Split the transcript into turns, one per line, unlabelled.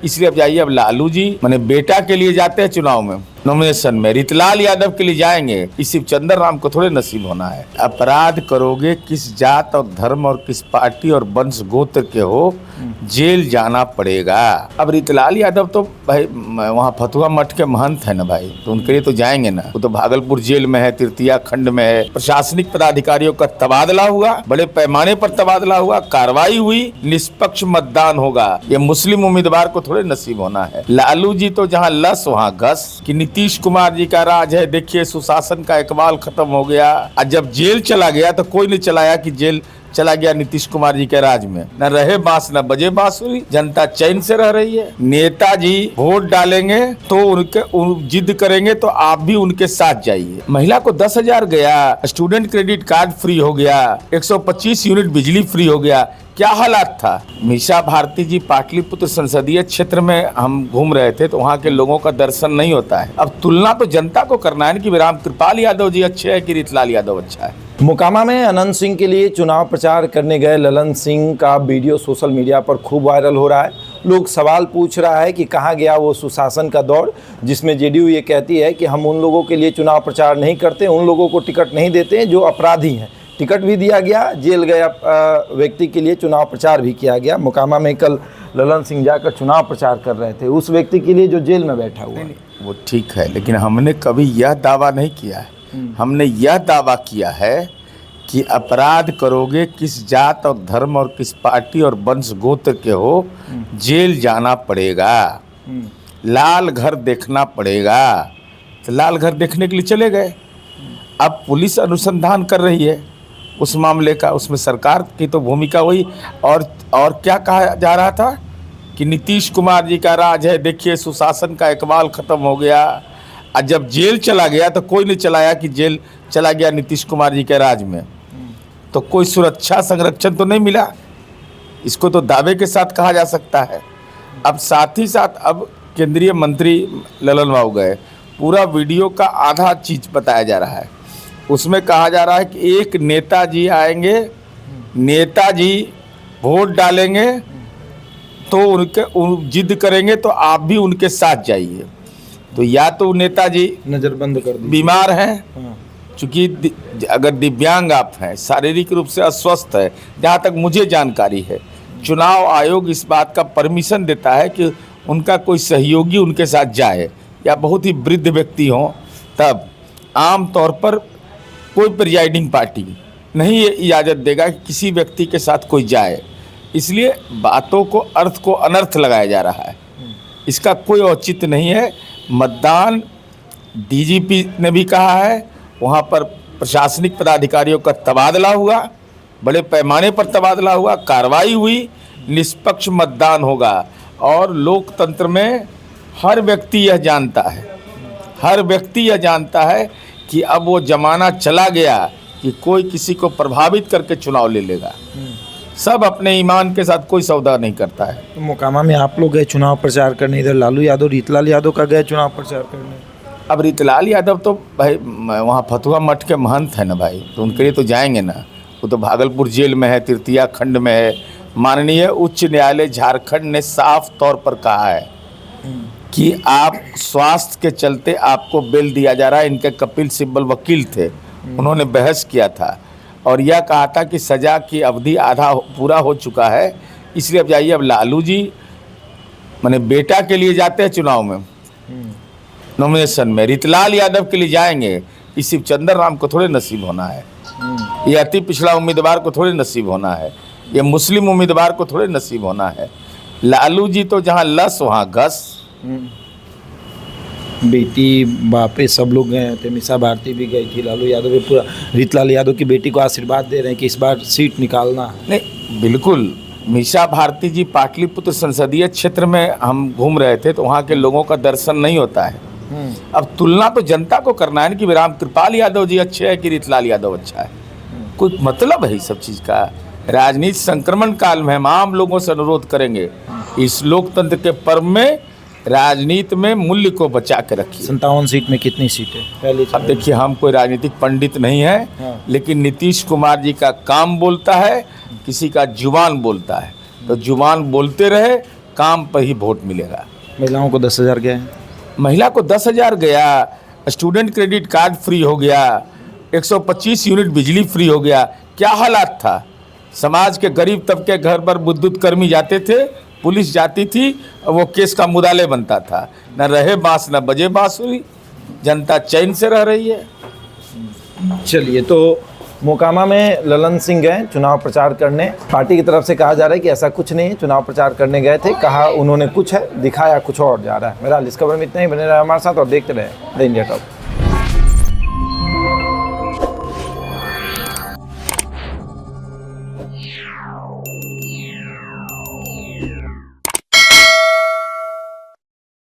इसलिए अब जाइए, अब लालू जी मैंने बेटा के लिए जाते हैं चुनाव में, नॉमिनेशन में रितलाल यादव के लिए जाएंगे, इस शिवचंद्र राम को थोड़े नसीब होना है। अपराध करोगे किस जात और धर्म और किस पार्टी और वंश गोत्र के हो, जेल जाना पड़ेगा। अब रितलाल यादव तो भाई वहाँ फतुहा मठ के महंत है ना भाई, तो उनके लिए तो जाएंगे ना। वो तो भागलपुर जेल में है, तृतीया खंड में है। प्रशासनिक पदाधिकारियों का तबादला हुआ, बड़े पैमाने पर तबादला हुआ, कार्रवाई हुई, निष्पक्ष मतदान होगा। ये मुस्लिम उम्मीदवार को थोड़े नसीब होना है। लालू जी तो जहाँ लस वहाँ घस, कि नीतीश कुमार जी का राज है, देखिए सुशासन का इकबाल खत्म हो गया। और जब जेल चला गया तो कोई नहीं चलाया कि जेल चला गया नीतीश कुमार जी के राज में। न रहे बांस न बजे बांसुरी, जनता चैन से रह रही है। नेताजी वोट डालेंगे तो उनके जिद करेंगे तो आप भी उनके साथ जाइए। महिला को 10,000 गया, स्टूडेंट क्रेडिट कार्ड फ्री हो गया, 125 यूनिट बिजली फ्री हो गया। क्या हालात था। मीसा भारती जी पाटलिपुत्र संसदीय क्षेत्र में हम घूम रहे थे तो वहाँ के लोगों का दर्शन नहीं होता है। अब तुलना तो जनता को करना है कि रामकृपाल यादव जी अच्छे है कि रितलाल यादव अच्छा है।
मोकामा में अनंत सिंह के लिए चुनाव प्रचार करने गए ललन सिंह का वीडियो सोशल मीडिया पर खूब वायरल हो रहा है। लोग सवाल पूछ रहा है कि कहाँ गया वो सुशासन का दौर, जिसमें जेडीयू ये कहती है कि हम उन लोगों के लिए चुनाव प्रचार नहीं करते, उन लोगों को टिकट नहीं देते जो अपराधी हैं। टिकट भी दिया गया, जेल गया व्यक्ति के लिए चुनाव प्रचार भी किया गया। मोकामा में कल ललन सिंह जाकर चुनाव प्रचार कर रहे थे उस व्यक्ति के लिए जो जेल में बैठा हुआ है।
वो ठीक है, लेकिन हमने कभी यह दावा नहीं किया है। हमने यह दावा किया है कि अपराध करोगे किस जात और धर्म और किस पार्टी और वंश गोत्र के हो, जेल जाना पड़ेगा, लाल घर देखना पड़ेगा। तो लाल घर देखने के लिए चले गए। अब पुलिस अनुसंधान कर रही है उस मामले का, उसमें सरकार की तो भूमिका हुई। और क्या कहा जा रहा था कि नीतीश कुमार जी का राज है, देखिए सुशासन का इकबाल खत्म हो गया। और जब जेल चला गया तो कोई नहीं चलाया कि जेल चला गया नीतीश कुमार जी के राज में, तो कोई सुरक्षा संरक्षण तो नहीं मिला। इसको तो दावे के साथ कहा जा सकता है। अब साथ ही साथ अब केंद्रीय मंत्री ललन बाबू गए, पूरा वीडियो का आधा चीज बताया जा रहा है। उसमें कहा जा रहा है कि एक नेताजी आएंगे, नेताजी वोट डालेंगे तो उनके जिद करेंगे तो आप भी उनके साथ जाइए। तो या तो नेताजी
नजरबंद कर
बीमार हैं, चूँकि अगर दिव्यांग आप हैं, शारीरिक रूप से अस्वस्थ है, जहाँ तक मुझे जानकारी है, चुनाव आयोग इस बात का परमिशन देता है कि उनका कोई सहयोगी उनके साथ जाए, या बहुत ही वृद्ध व्यक्ति हों, तब आम तौर पर कोई प्रिजाइडिंग पार्टी नहीं ये इजाज़त देगा कि किसी व्यक्ति के साथ कोई जाए। इसलिए बातों को अर्थ को अनर्थ लगाया जा रहा है, इसका कोई औचित्य नहीं है। मतदान डीजीपी ने भी कहा है, वहाँ पर प्रशासनिक पदाधिकारियों का तबादला हुआ, बड़े पैमाने पर तबादला हुआ, कार्रवाई हुई, निष्पक्ष मतदान होगा। और लोकतंत्र में हर व्यक्ति यह जानता है, हर व्यक्ति यह जानता है कि अब वो ज़माना चला गया कि कोई किसी को प्रभावित करके चुनाव ले लेगा। सब अपने ईमान के साथ कोई सौदा नहीं करता है।
तो मोकामा में आप लोग गए चुनाव प्रचार करने, इधर लालू यादव रितलाल यादव का गए चुनाव प्रचार करने।
अब रितलाल यादव तो भाई वहाँ फतुहा मठ के महंत है ना भाई, तो उनके लिए तो जाएंगे ना। वो तो भागलपुर जेल में है, तृतीया खंड में है। माननीय उच्च न्यायालय झारखंड ने साफ तौर पर कहा है कि आप स्वास्थ्य के चलते आपको बेल दिया जा रहा है। इनके कपिल सिब्बल वकील थे, उन्होंने बहस किया था और यह कहा था कि सज़ा की अवधि आधा पूरा हो चुका है, इसलिए अब जाइए, अब लालू जी मैंने बेटा के लिए जाते हैं चुनाव में, नॉमिनेशन में रितलाल यादव के लिए जाएंगे, इस शिवचंद्र राम को थोड़े नसीब होना है। ये अति पिछड़ा उम्मीदवार को थोड़े नसीब होना है। ये मुस्लिम उम्मीदवार को थोड़े नसीब होना है। लालू जी तो जहाँ लस वहाँ घस।
बेटी बापे सब लोग गए थे, मीसा भारती भी गई थी, लालू यादव भी पूरा रितलाल यादव की बेटी को आशीर्वाद दे रहे हैं कि इस बार सीट निकालना है।
नहीं, बिल्कुल। मीसा भारती जी पाटलिपुत्र संसदीय क्षेत्र में हम घूम रहे थे तो वहाँ के लोगों का दर्शन नहीं होता है। अब तुलना तो जनता को करना है कि रामकृपाल यादव जी अच्छे है कि रितलाल यादव अच्छा है। कोई मतलब है इस सब चीज़ का। राजनीति संक्रमण काल में हम आम लोगों से अनुरोध करेंगे, इस लोकतंत्र के पर्व में राजनीति में मूल्य को बचा के रखिए।
57 सीट में कितनी सीटें पहले?
अब देखिए, हम कोई राजनीतिक पंडित नहीं है, लेकिन नीतीश कुमार जी का काम बोलता है, किसी का जुबान बोलता है। तो जुबान बोलते रहे काम पर ही वोट मिलेगा।
महिलाओं को 10,000 गए हैं।
महिला को 10,000 गया, स्टूडेंट क्रेडिट कार्ड फ्री हो गया, 125 यूनिट बिजली फ्री हो गया। क्या हालात था, समाज के गरीब तबके घर पर विद्युत कर्मी जाते थे, पुलिस जाती थी, वो केस का मुदाले बनता था। न रहे बांस न बजे बांसुरी, जनता चैन से रह रही है।
चलिए, तो मोकामा में ललन सिंह गए चुनाव प्रचार करने। पार्टी की तरफ से कहा जा रहा है कि ऐसा कुछ नहीं है, चुनाव प्रचार करने गए थे, कहा उन्होंने कुछ है, दिखाया कुछ और जा रहा है। मेरा इस खबर में इतना ही। बने रहे हमारे साथ और देखते रहे द इंडिया टॉप।